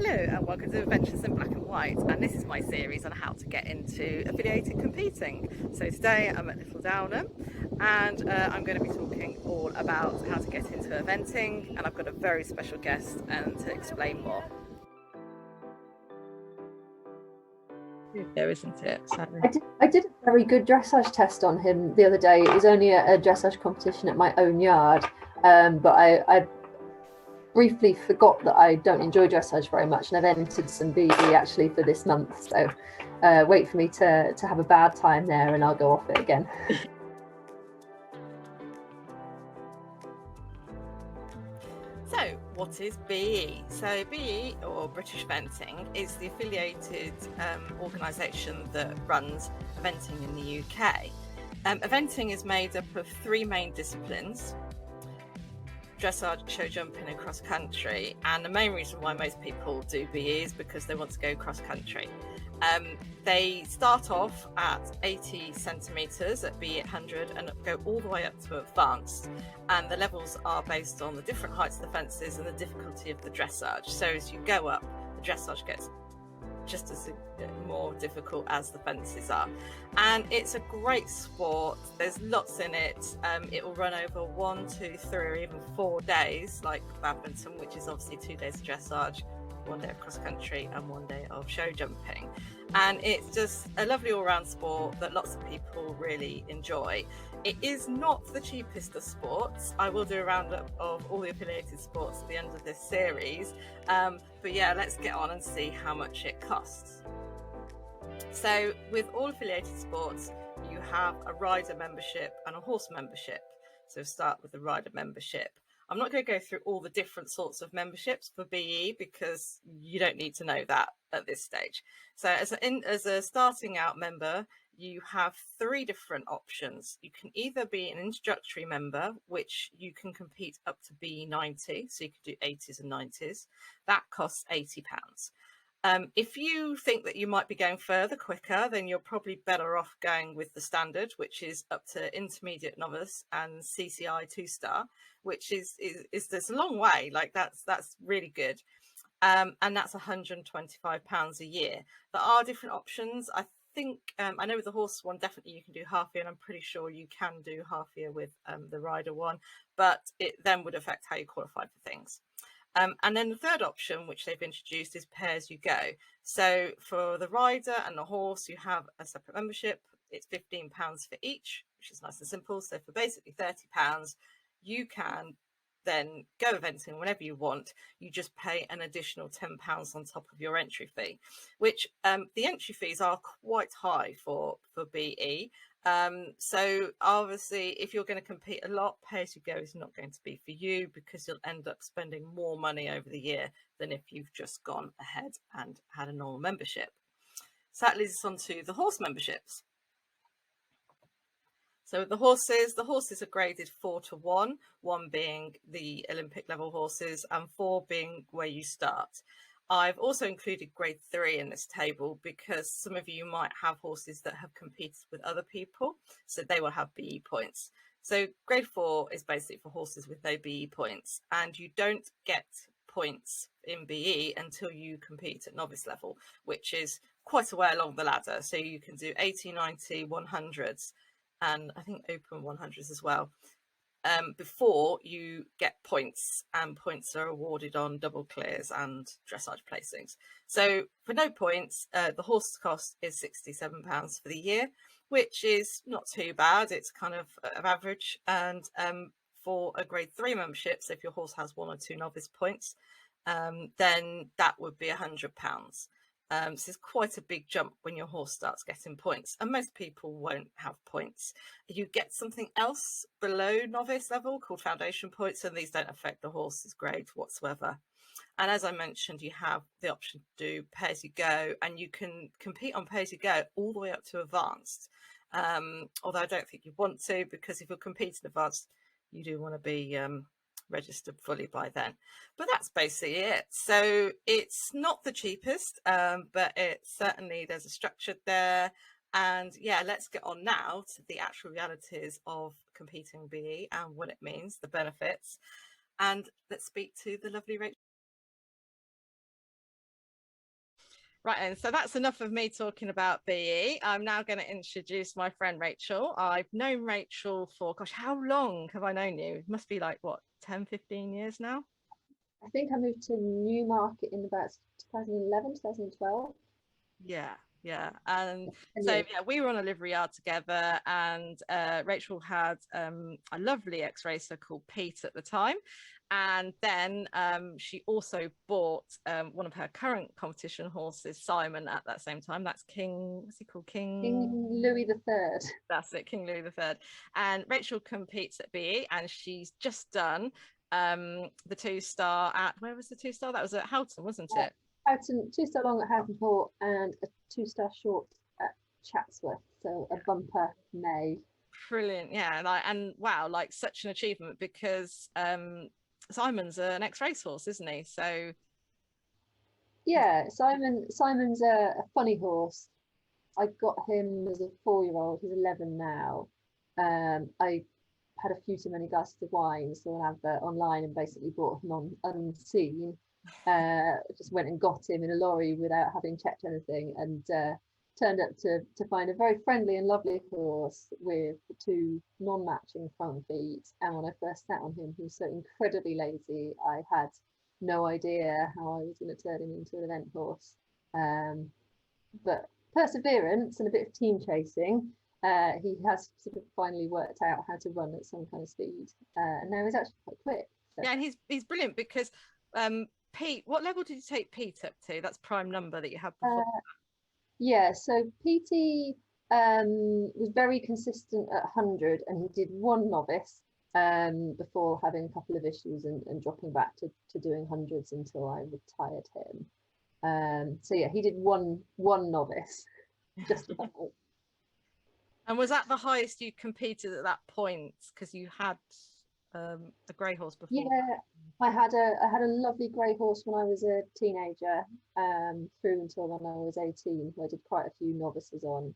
Hello and welcome to Adventures in Black and White, and this is my series on how to get into affiliated competing. So today I'm at Little Downham and I'm going to be talking all about how to get into eventing, and I've got a very special guest and to explain more. There isn't it? Sadly. I did a very good dressage test on him the other day. It was only a dressage competition at my own yard, but I briefly forgot that I don't enjoy dressage very much, and I've entered some BE actually for this month. So wait for me to have a bad time there, and I'll go off it again. So, what is BE? So, BE, or British Eventing, is the affiliated organisation that runs eventing in the UK. Eventing is made up of three main disciplines: dressage, show jumping and cross country. And the main reason why most people do BE is because they want to go cross country. They start off at 80 centimetres at BE 800 and go all the way up to advanced, and the levels are based on the different heights of the fences and the difficulty of the dressage. So as you go up, the dressage gets just as more difficult as the fences are, and it's a great sport. There's lots in it. It will run over 1, 2, 3 or even 4 days, like badminton, which is obviously 2 days of dressage, 1 day of cross country and 1 day of show jumping. And it's just a lovely all-round sport that lots of people really enjoy. It is not the cheapest of sports. I will do a roundup of all the affiliated sports at the end of this series, but yeah, let's get on and see how much it costs. So with all affiliated sports, you have a rider membership and a horse membership. So start with the rider membership. I'm not going to go through all the different sorts of memberships for BE because you don't need to know that at this stage. So as a starting out member, you have 3 different options. You can either be an introductory member, which you can compete up to BE 90, so you can do 80s and 90s. That costs £80. If you think that you might be going further quicker, then you're probably better off going with the standard, which is up to intermediate novice and CCI 2-star, which is there's a long way. Like that's really good. And that's £125 a year. There are different options. I think I know with the horse one, definitely you can do half year, and I'm pretty sure you can do half year with the rider one, but it then would affect how you qualify for things. And then the third option, which they've introduced, is pay as you go. So for the rider and the horse, you have a separate membership. It's £15 for each, which is nice and simple. So for basically £30, you can then go eventing whenever you want. You just pay an additional £10 on top of your entry fee, which the entry fees are quite high for BE. So obviously, if you're going to compete a lot, pay as you go is not going to be for you, because you'll end up spending more money over the year than if you've just gone ahead and had a normal membership. So that leads us on to the horse memberships. So the horses are graded 4 to 1, 1 being the Olympic level horses and 4 being where you start. I've also included grade 3 in this table because some of you might have horses that have competed with other people, so they will have BE points. So grade 4 is basically for horses with no BE points, and you don't get points in BE until you compete at novice level, which is quite a way along the ladder. So you can do 80, 90, 100s, and I think open 100s as well, before you get points, and points are awarded on double clears and dressage placings. So for no points, the horse cost is £67 for the year, which is not too bad. It's kind of average. And for a grade 3 membership, so if your horse has 1 or 2 novice points, then that would be £100. So it's quite a big jump when your horse starts getting points, and most people won't have points. You get something else below novice level called foundation points, and these don't affect the horse's grade whatsoever. And as I mentioned, you have the option to do pay as you go, and you can compete on pay as you go all the way up to advanced. Although I don't think you want to, because if you're competing advanced, you do want to be registered fully by then. But that's basically it. So it's not the cheapest, but it's certainly, there's a structure there. And yeah, let's get on now to the actual realities of competing BE and what it means, the benefits. And let's speak to the lovely Rachel. Right, and so that's enough of me talking about BE. I'm now going to introduce my friend Rachel. I've known Rachel for, gosh, how long have I known you? It must be like, what, 10, 15 years now? I think I moved to Newmarket in about 2011, 2012. Yeah, yeah. And And so, yeah, yeah, we were on a livery yard together, and Rachel had a lovely ex-racer called Pete at the time. And then she also bought one of her current competition horses, Simon, at that same time. That's King, what's he called? King Louis the Third. That's it, King Louis the Third. And Rachel competes at BE, and she's just done the 2-star at, where was the 2-star? That was at Houghton, wasn't it? Houghton, 2-star long at Houghton Court and a 2-star short at Chatsworth. So a bumper May. Brilliant, yeah, and wow, like such an achievement because Simon's an ex-racehorse, isn't he? So Yeah, Simon's a funny horse. I got him as a 4-year-old. He's 11 now. I had a few too many glasses of wine, saw an advert online and basically bought him on unseen. Just went and got him in a lorry without having checked anything, and turned up to find a very friendly and lovely horse with the two non-matching front feet. And when I first sat on him, he was so incredibly lazy. I had no idea how I was going to turn him into an event horse. But perseverance and a bit of team chasing, he has sort of finally worked out how to run at some kind of speed. And now he's actually quite quick. So. yeah, and he's brilliant because Pete, what level did you take Pete up to? That's prime number that you had before. Yeah, so PT was very consistent at 100, and he did one novice before having a couple of issues and dropping back to doing hundreds until I retired him. So yeah, he did one novice, just about. And was that the highest you competed at that point? Because you had a grey horse before. Yeah, I had a lovely grey horse when I was a teenager, through until when I was 18, who I did quite a few novices on,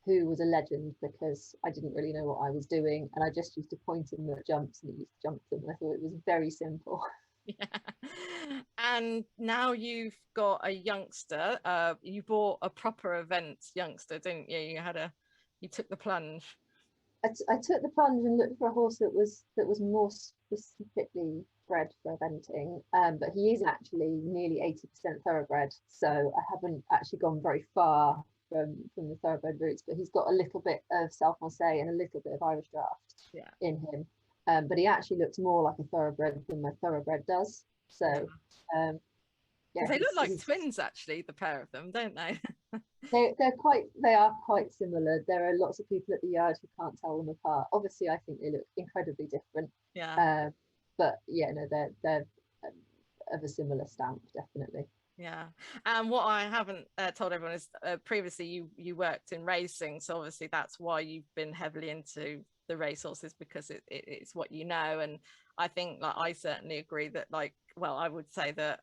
who was a legend because I didn't really know what I was doing, and I just used to point him at jumps and he used to jump them. I thought it was very simple. Yeah. And now you've got a youngster. You bought a proper event youngster, didn't you? You took the plunge. I took the plunge and looked for a horse that was more specifically bred for eventing, but he is actually nearly 80% thoroughbred, so I haven't actually gone very far from the thoroughbred roots, but he's got a little bit of South Marseille and a little bit of Irish Draft in him. But he actually looks more like a thoroughbred than my thoroughbred does. So yeah, they look like twins, actually, the pair of them, don't they? They are quite similar. There are lots of people at the yard who can't tell them apart. Obviously, I think they look incredibly different. Yeah. But yeah, no, they're of a similar stamp, definitely. Yeah. And what I haven't told everyone is previously you worked in racing, so obviously that's why you've been heavily into the racehorses, because it's what you know. And I think, like, I certainly agree that, like, well, I would say that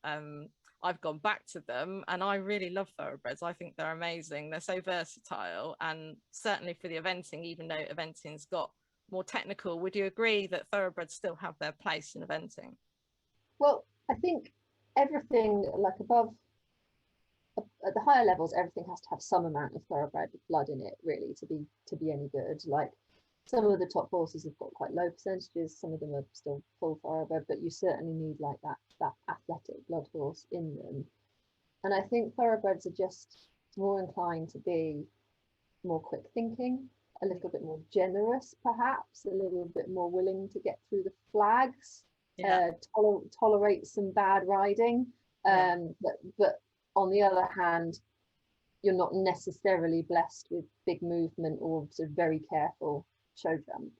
I've gone back to them and I really love thoroughbreds. I think they're amazing. They're so versatile, and certainly for the eventing, even though eventing's got more technical, would you agree that thoroughbreds still have their place in eventing? Well, I think everything, like above, at the higher levels, everything has to have some amount of thoroughbred blood in it, really, to be any good. Like, some of the top horses have got quite low percentages, some of them are still full thoroughbred, but you certainly need like that athletic blood horse in them. And I think thoroughbreds are just more inclined to be more quick thinking, a little bit more generous, perhaps, a little bit more willing to get through the flags, tolerate some bad riding. But on the other hand, you're not necessarily blessed with big movement or sort of very careful show jump.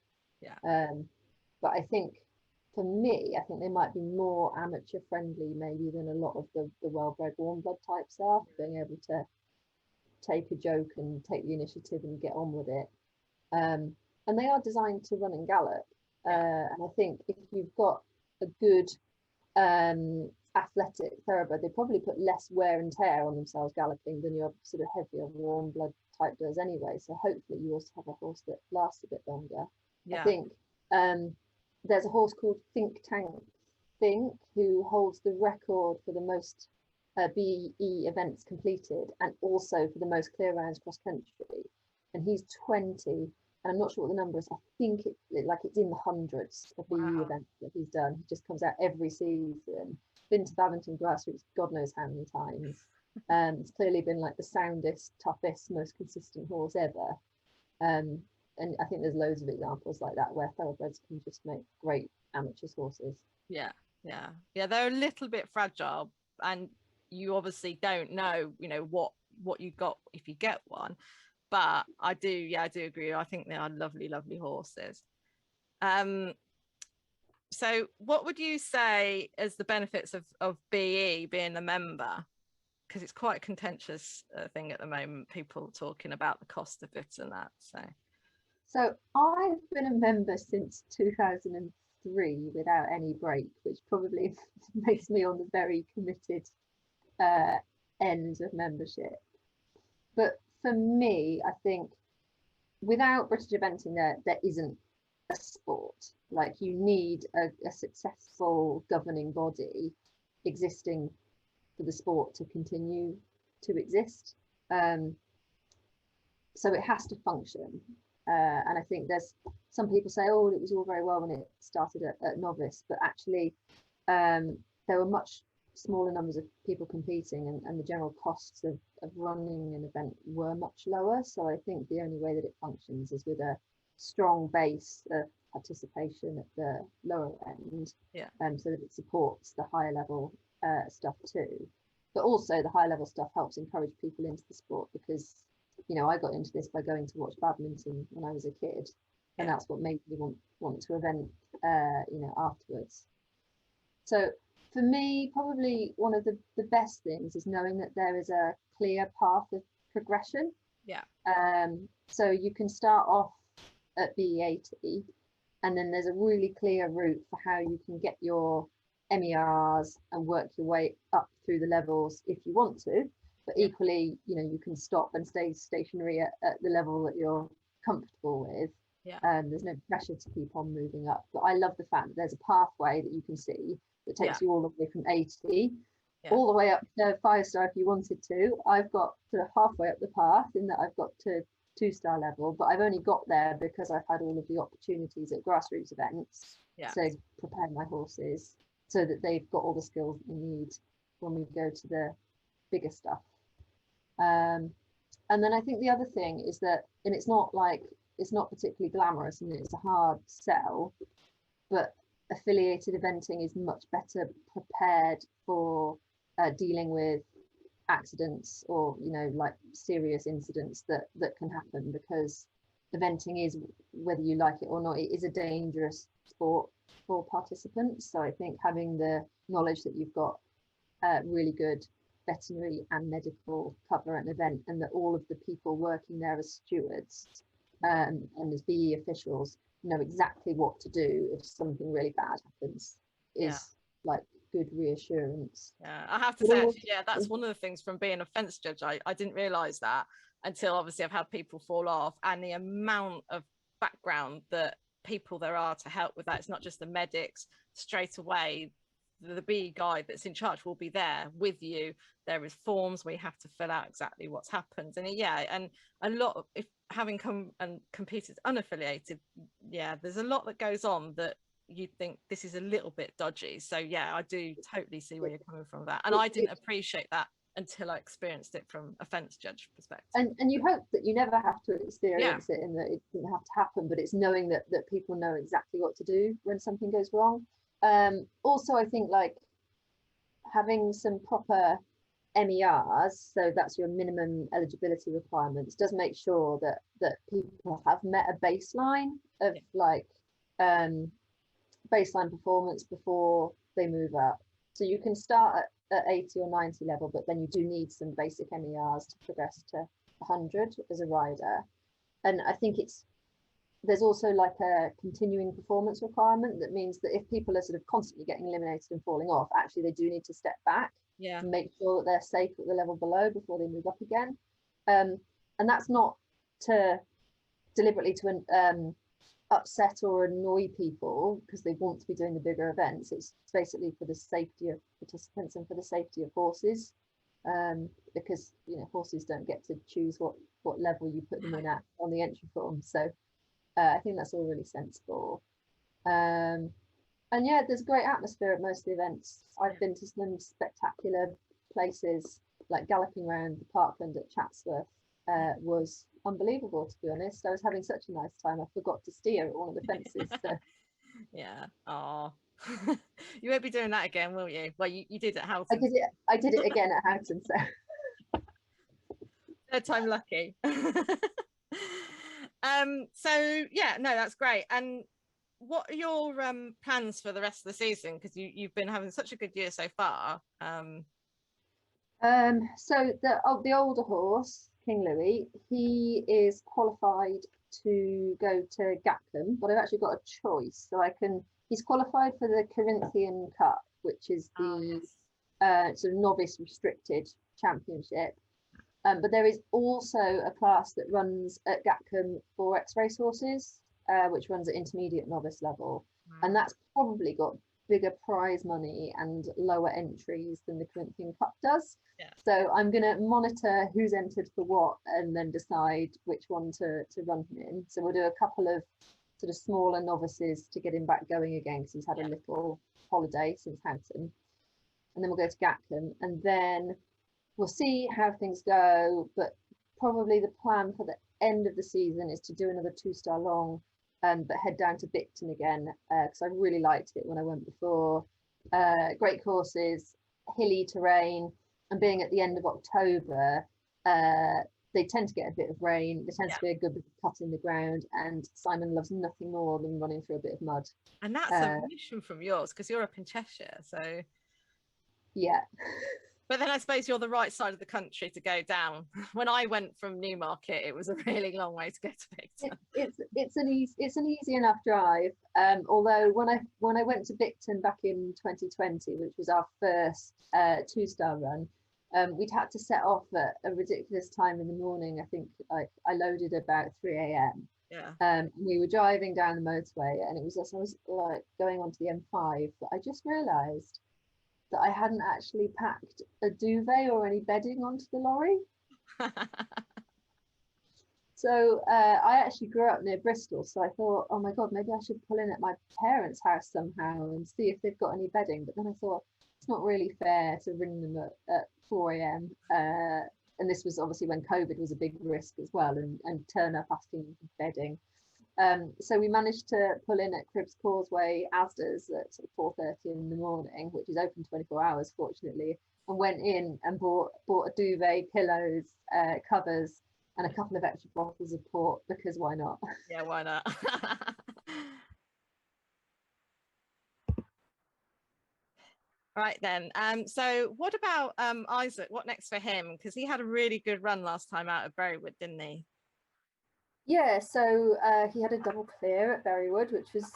But I think, for me, I think they might be more amateur friendly maybe than a lot of the well-bred warm blood types are, being able to take a joke and take the initiative and get on with it. And they are designed to run and gallop. And I think if you've got a good athletic thoroughbred, they probably put less wear and tear on themselves galloping than your sort of heavier warm blood type does anyway. So hopefully you also have a horse that lasts a bit longer. I think there's a horse called Think Tank Think, who holds the record for the most BE events completed, and also for the most clear rounds cross country. And he's 20, and I'm not sure what the number is. I think it's in the hundreds of BE events that he's done. He just comes out every season. Been to Badminton grassroots God knows how many times. It's clearly been like the soundest, toughest, most consistent horse ever. And I think there's loads of examples like that where thoroughbreds can just make great amateurs horses. Yeah, they're a little bit fragile, and you obviously don't know, what you got if you get one. But I do agree. I think they are lovely horses. So what would you say as the benefits of BE being a member? Because it's quite a contentious thing at the moment, people talking about the cost of it and that. So I've been a member since 2003 without any break, which probably makes me on the very committed end of membership. But for me, I think without British eventing, there isn't a sport. Like, you need a successful governing body existing for the sport to continue to exist. So it has to function. And I think there's some people say, oh, it was all very well when it started at novice, but actually there were much smaller numbers of people competing, and the general costs of running an event were much lower. So I think the only way that it functions is with a strong base of participation at the lower end, so that it supports the higher level stuff too. But also the high level stuff helps encourage people into the sport, because I got into this by going to watch badminton when I was a kid, and that's what made me want to event afterwards. So for me, probably one of the best things is knowing that there is a clear path of progression. So you can start off at BE80, and then there's a really clear route for how you can get your MERs and work your way up through the levels if you want to. But equally, you can stop and stay stationary at the level that you're comfortable with. There's no pressure to keep on moving up. But I love the fact that there's a pathway that you can see that takes you all the way from 80 all the way up to 5-star if you wanted to. I've got sort of halfway up the path in that I've got to 2-star level, but I've only got there because I've had all of the opportunities at grassroots events to prepare my horses so that they've got all the skills they need when we go to the bigger stuff. And then I think the other thing is that, and it's not particularly glamorous and it's a hard sell, but affiliated eventing is much better prepared for dealing with accidents or like serious incidents that can happen, because eventing is, whether you like it or not, it is a dangerous sport for participants. So I think having the knowledge that you've got really good veterinary and medical cover at an event, and that all of the people working there as stewards and as BE officials know exactly what to do if something really bad happens is like good reassurance. I have to say, actually, that's one of the things from being a fence judge. I didn't realize that until obviously I've had people fall off, and the amount of background that people there are to help with that. It's not just the medics. Straight away, the BE guide that's in charge will be there with you. There is forms we have to fill out exactly what's happened, and and a lot of, if having come and competed unaffiliated, there's a lot that goes on that you think this is a little bit dodgy. So I do totally see where you're coming from that, and I didn't appreciate that until I experienced it from a fence judge perspective. And you hope that you never have to experience it, and that it doesn't have to happen, but it's knowing that people know exactly what to do when something goes wrong. Also, I think like having some proper MERs, so that's your minimum eligibility requirements, does make sure that people have met a baseline of baseline performance before they move up. So you can start at 80 or 90 level, but then you do need some basic MERs to progress to 100 as a rider. And I think there's also like a continuing performance requirement that means that if people are sort of constantly getting eliminated and falling off, actually they do need to step back and make sure that they're safe at the level below before they move up again. And that's not to deliberately to upset or annoy people because they want to be doing the bigger events. It's basically for the safety of participants and for the safety of horses. because horses don't get to choose what level you put them in at on the entry form. So I think that's all really sensible. And yeah, there's a great atmosphere at most of the events. I've been to some spectacular places, like galloping around the parkland at Chatsworth was unbelievable, to be honest. I was having such a nice time. I forgot to steer at one of the fences. So. Yeah. Oh, you won't be doing that again, will you? Well, you did at Houghton. I did it again at Houghton. So. Third time lucky. So yeah, no, that's great. And what are your plans for the rest of the season? Because you've been having such a good year so far. So the older horse, King Louis, he is qualified to go to Gatcombe, but I've actually got a choice. So he's qualified for the Corinthian Cup, which is the sort of novice restricted championship. But there is also a class that runs at Gatcombe for ex-race horses, which runs at intermediate novice level. And that's probably got bigger prize money and lower entries than the Corinthian Cup does. Yeah. So I'm going to monitor who's entered for what and then decide which one to run him in. So we'll do a couple of sort of smaller novices to get him back going again, because he's had a little holiday since Houghton. And then we'll go to Gatcombe, and then we'll see how things go. But probably the plan for the end of the season is to do another 2-star long, but head down to Bicton again, because I really liked it when I went before. Great courses, hilly terrain, and being at the end of October, they tend to get a bit of rain. There tends to be a good bit of cut in the ground, and Simon loves nothing more than running through a bit of mud. And that's a mission from yours, because you're up in Cheshire, so yeah. But then I suppose you're the right side of the country to go down. When I went from Newmarket, it was a really long way to get to Bicton. It's an easy enough drive. Although when I went to Bicton back in 2020, which was our first 2-star run, we'd had to set off at a ridiculous time in the morning. I think I loaded about 3 a.m. Yeah. We were driving down the motorway, and I was like going onto the M5, but I just realised that I hadn't actually packed a duvet or any bedding onto the lorry. So I actually grew up near Bristol, so I thought, oh my God, maybe I should pull in at my parents' house somehow and see if they've got any bedding. But then I thought, it's not really fair to ring them at 4 a.m. And this was obviously when COVID was a big risk as well, and turn up asking for bedding. So we managed to pull in at Cribbs Causeway Asda's at sort of 4:30 in the morning, which is open 24 hours, fortunately, and went in and bought a duvet, pillows, covers, and a couple of extra bottles of port, because why not? Yeah, why not? Right then. So what about Isaac? What next for him? Because he had a really good run last time out at Berrywood, didn't he? Yeah, so he had a double clear at Berrywood, which was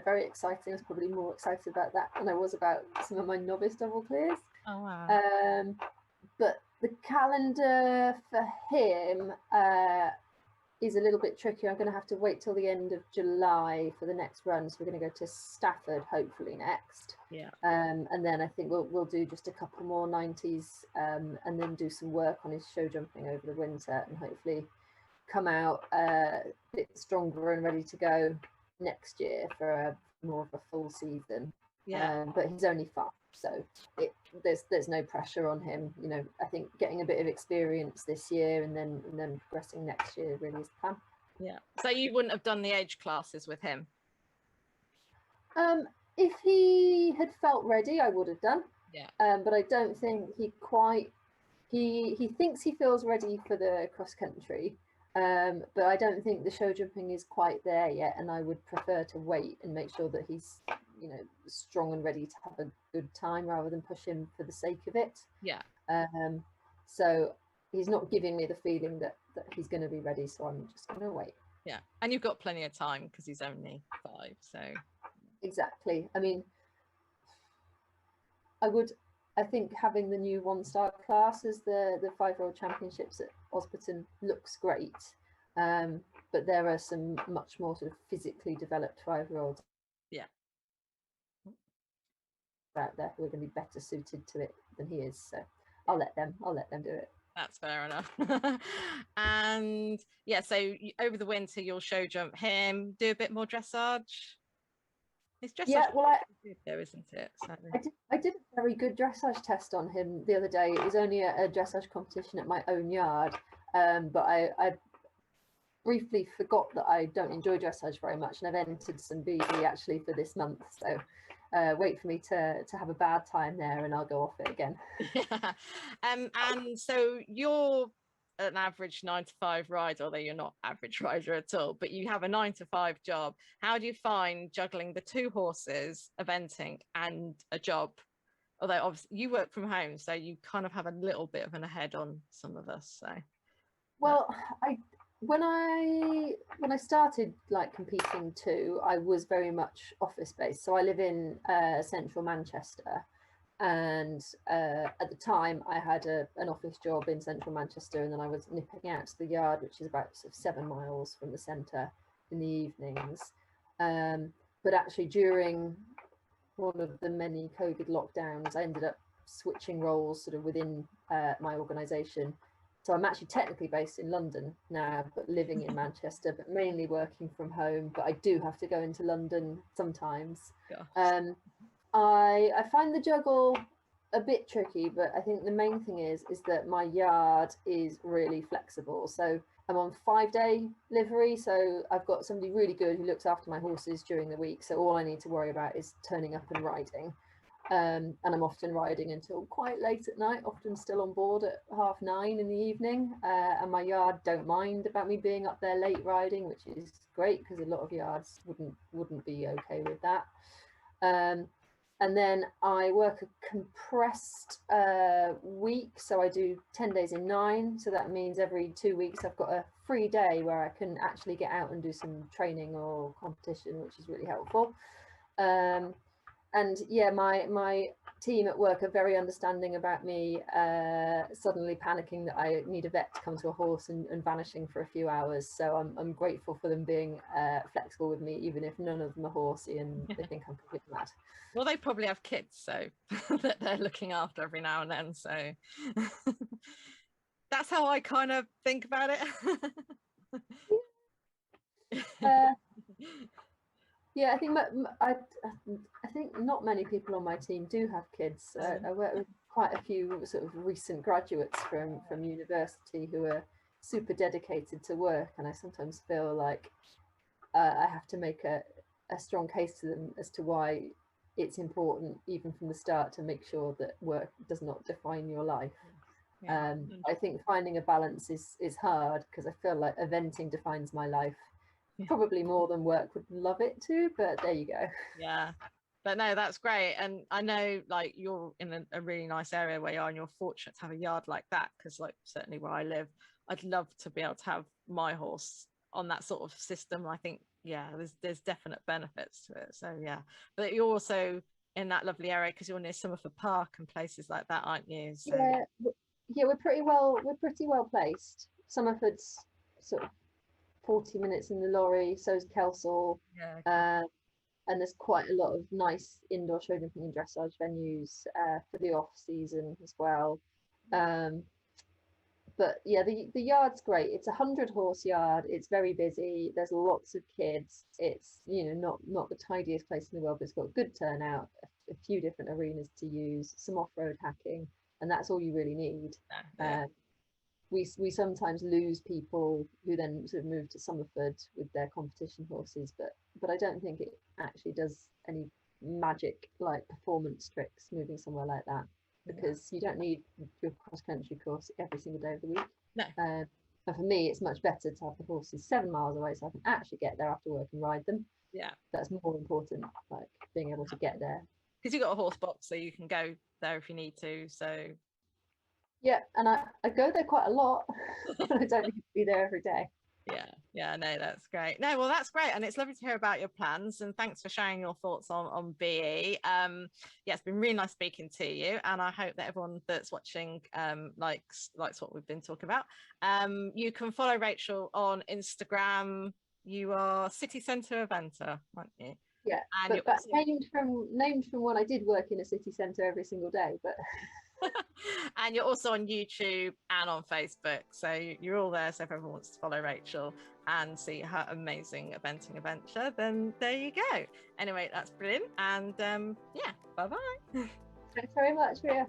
very exciting. I was probably more excited about that than I was about some of my novice double clears. Oh, wow. But the calendar for him is a little bit tricky. I'm going to have to wait till the end of July for the next run. So we're going to go to Stafford, hopefully next. Yeah. And then I think we'll do just a couple more 90s, and then do some work on his show jumping over the winter, and hopefully come out a bit stronger and ready to go next year for a more of a full season. Yeah. But he's only 5, so there's no pressure on him. I think getting a bit of experience this year and then progressing next year really is the plan. Yeah. So you wouldn't have done the age classes with him? If he had felt ready, I would have done. Yeah. But I don't think he quite. He thinks he feels ready for the cross country. But I don't think the show jumping is quite there yet, and I would prefer to wait and make sure that he's strong and ready to have a good time, rather than push him for the sake of it. Yeah. So he's not giving me the feeling that he's going to be ready, so I'm just going to wait. Yeah, and you've got plenty of time because he's only 5, so exactly. I mean, I think having the new 1-star class as the 5-year-old championships at Osberton looks great, but there are some much more sort of physically developed 5-year-olds out there who are going to be better suited to it than he is. So I'll let them do it. That's fair enough. And yeah, so over the winter you'll show jump him, do a bit more dressage. It's dressage Yeah, well, I, good though, isn't it? So I did a very good dressage test on him the other day. It was only a dressage competition at my own yard, but I briefly forgot that I don't enjoy dressage very much, and I've entered some BD actually for this month. So wait for me to have a bad time there, and I'll go off it again. yeah. And so you're an average 9 to 5 rider, although you're not average rider at all, but you have a 9 to 5 job. How do you find juggling the 2 horses, eventing, and a job? Although obviously you work from home, so you kind of have a little bit of an ahead on some of us. So, but Well, I when I started like competing too, I was very much office based. So I live in central Manchester, and at the time I had an office job in central Manchester, and then I was nipping out to the yard, which is about sort of 7 miles from the centre, in the evenings. But actually, during one of the many COVID lockdowns, I ended up switching roles sort of within my organisation. So I'm actually technically based in London now, but living in Manchester, but mainly working from home. But I do have to go into London sometimes. yeah. I find the juggle a bit tricky, but I think the main thing is that my yard is really flexible. So I'm on 5-day livery, so I've got somebody really good who looks after my horses during the week. So all I need to worry about is turning up and riding. And I'm often riding until quite late at night, often still on board at 9:30 in the evening. And my yard don't mind about me being up there late riding, which is great because a lot of yards wouldn't be okay with that. And then I work a compressed week, so I do 10 days in 9. So that means every 2 weeks I've got a free day where I can actually get out and do some training or competition, which is really helpful. And yeah, my team at work are very understanding about me suddenly panicking that I need a vet to come to a horse and vanishing for a few hours. So I'm grateful for them being flexible with me, even if none of them are horsey and they think I'm completely mad. Well, they probably have kids, so that they're looking after every now and then. So that's how I kind of think about it. Uh, yeah, I think I think not many people on my team do have kids. I work with quite a few sort of recent graduates from university who are super dedicated to work, and I sometimes feel like I have to make a strong case to them as to why it's important, even from the start, to make sure that work does not define your life. Yeah. I think finding a balance is hard because I feel like eventing defines my life. Yeah. Probably more than work would love it to, but there you go. Yeah. But no, that's great. And I know like you're in a really nice area where you are, and you're fortunate to have a yard like that. Because like certainly where I live, I'd love to be able to have my horse on that sort of system. I think, yeah, there's definite benefits to it. So yeah. But you're also in that lovely area because you're near Somerford Park and places like that, aren't you? So Yeah, we're pretty well placed. Somerford's sort of 40 minutes in the lorry, so is Kelsall. yeah. And there's quite a lot of nice indoor show jumping and dressage venues for the off season as well. But yeah, the yard's great. It's a 100-horse yard. It's very busy. There's lots of kids. It's not the tidiest place in the world, but it's got good turnout, a few different arenas to use, some off-road hacking, and that's all you really need. Yeah. We sometimes lose people who then sort of move to Somerford with their competition horses, but I don't think it actually does any magic like performance tricks moving somewhere like that, because you don't need your cross country course every single day of the week. No. And for me, it's much better to have the horses 7 miles away so I can actually get there after work and ride them. Yeah. That's more important, like being able to get there. Because you've got a horse box, so you can go there if you need to. So yeah, and I go there quite a lot. I don't need to be there every day. Yeah, no, that's great. No, well, that's great, and it's lovely to hear about your plans, and thanks for sharing your thoughts on BE. Yeah, it's been really nice speaking to you, and I hope that everyone that's watching likes what we've been talking about. You can follow Rachel on Instagram. You are city centre eventer, aren't you? Yeah, and but named from when I did work in a city centre every single day. But And you're also on YouTube and on Facebook, so you're all there. So if everyone wants to follow Rachel and see her amazing eventing adventure, then there you go. Anyway, that's brilliant. And yeah, bye bye. Thanks very much, Ria.